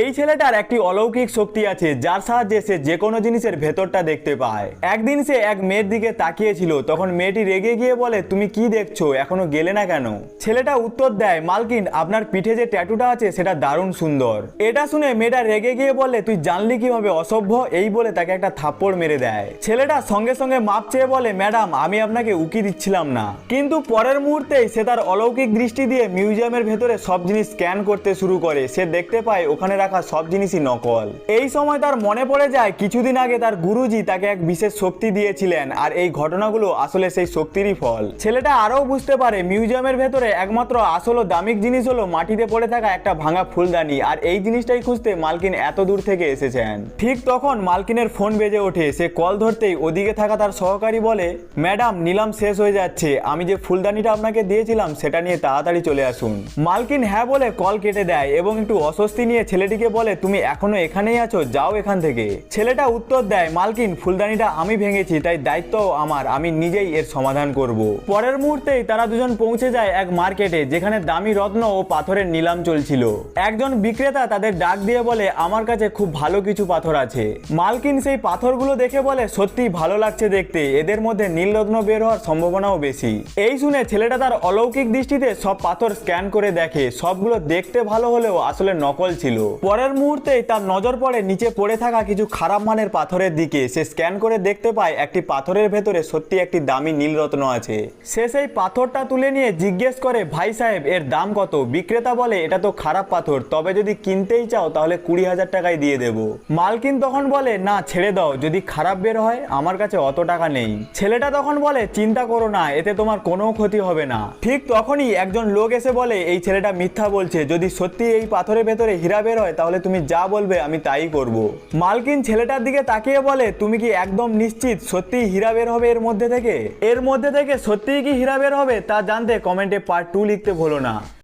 এই ছেলেটার একটি অলৌকিক শক্তি আছে যার সাহায্যে সে যে কোনো জিনিসের ভেতরটা দেখতে পায়। একদিন সে এক মেয়ের দিকে তাকিয়েছিল, তখন মেয়েটি রেগে গিয়ে বলে, তুমি কি দেখছো, এখনো গেলে না কেন? ছেলেটা উত্তর দেয়, মালকিন আপনার পিঠে যে ট্যাটুটা আছে সেটা দারুণ সুন্দর। এটা শুনে মেয়েটা রেগে গিয়ে বলে, তুই জানলি কিভাবে অসভ্য? এই বলে তাকে একটা থাপ্পড় মেরে দেয়। ছেলেটা সঙ্গে সঙ্গে মাপ চেয়ে বলে, ম্যাডাম আমি আপনাকে উকি দিচ্ছিলাম না। কিন্তু পরের মুহূর্তেই সে তার অলৌকিক দৃষ্টি দিয়ে মিউজিয়ামের ভেতরে সব জিনিস স্ক্যান করতে শুরু করে। সে দেখতে পায় ওখানে রাখা সব জিনিসই নকল। এই সময় তার মনে পড়ে যায় কিছুদিন আগে তার গুরুজি তাকে এক বিশেষ শক্তি দিয়েছিলেন, আর এই ঘটনাগুলো আসলে সেই শক্তিরই ফল। ছেলেটা আরও বুঝতে পারে মিউজিয়ামের ভেতরে একমাত্র আসল ও দামিক জিনিস হলো মাটিতে পড়ে থাকা একটা ভাঙা ফুলদানি, আর এই জিনিসটাই খুঁজতে মালকিন এত দূর থেকে এসেছেন। ঠিক তখন মালকিনের ফোন বেজে ওঠে। সে কল ধরতেই ওদিকে থাকা তার সহকারী বলে, ম্যাডাম নিলাম শেষ হয়ে যাচ্ছে, আমি যে ফুলদানিটা আপনাকে দিয়েছিলাম সেটা নিয়ে তাড়াতাড়ি চলে আসুন। মালকিন হ্যাঁ বলে কল কেটে দেয় এবং একটু অস্বস্তি নিয়ে ছেলেটিকে বলে, তুমি এখনো এখানেই আছো, যাও এখান থেকে। ছেলেটা উত্তর দেয়, মালকিন ফুলদানিটা আমি ভেঙেছি, তাই দায়িত্ব আমার, আমি নিজেই এর সমাধান করব। পরের মুহূর্তেই তারা দুজন পৌঁছে যায় এক মার্কেটে যেখানে দামি রত্ন ও পাথরের নিলাম চলছিল। একজন বিক্রেতা তাদের ডাক দিয়ে বলে, আমার কাছে খুব ভালো কিছু পাথর আছে। মালকিন সেই পাথরগুলো দেখে বলে, সত্যি ভালো লাগছে দেখতে, এদের মধ্যে নীল রত্ন বের হওয়ার সম্ভাবনাও বেশি। এই শুনে ছেলেটা তার অলৌকিক দৃষ্টিতে সব পাথর স্ক্যান করে দেখে, সবগুলো দেখতে ভালো হলেও আসলে নকল ছিল। পরের মুহূর্তেই তার নজর পড়ে নিচে পড়ে থাকা কিছু খারাপ মানের পাথরের দিকে। সে স্ক্যান করে দেখতে পায় একটি পাথরের ভেতরে সত্যি একটি দামি নীল রত্ন আছে। সে সেই পাথরটা তুলে নিয়ে জিজ্ঞেস করে, ভাই সাহেব এর দাম কত? বিক্রেতা বলে, এটা তো খারাপ পাথর, তবে যদি কিনতেই চাও তাহলে 20,000 টাকায় দিয়ে দেবো। মালকিন তখন বলে, না ছেড়ে দাও, যদি খারাপ বের হয় আমার কাছে অত টাকা নেই। ছেলেটা তখন বলে, চিন্তা করো না, এতে তোমার কোনো ক্ষতি হবে না। ঠিক তখনই একজন লোক এসে বলে, এই ছেলেটা মিথ্যা বলছে, যদি সত্যি এই পাথরের ভেতরে হীরা বের হয় তাহলে তুমি যা বলবে আমি তাই করব। মালকিন ছেলেটার দিকে তাকিয়ে বলে, তুমি কি একদম নিশ্চিত সত্যি হীরা বের হবে এর মধ্যে থেকে? সত্যিই কি হীরা বের হবে তা জানতে কমেন্টে পার্ট 2 লিখতে ভুলো না।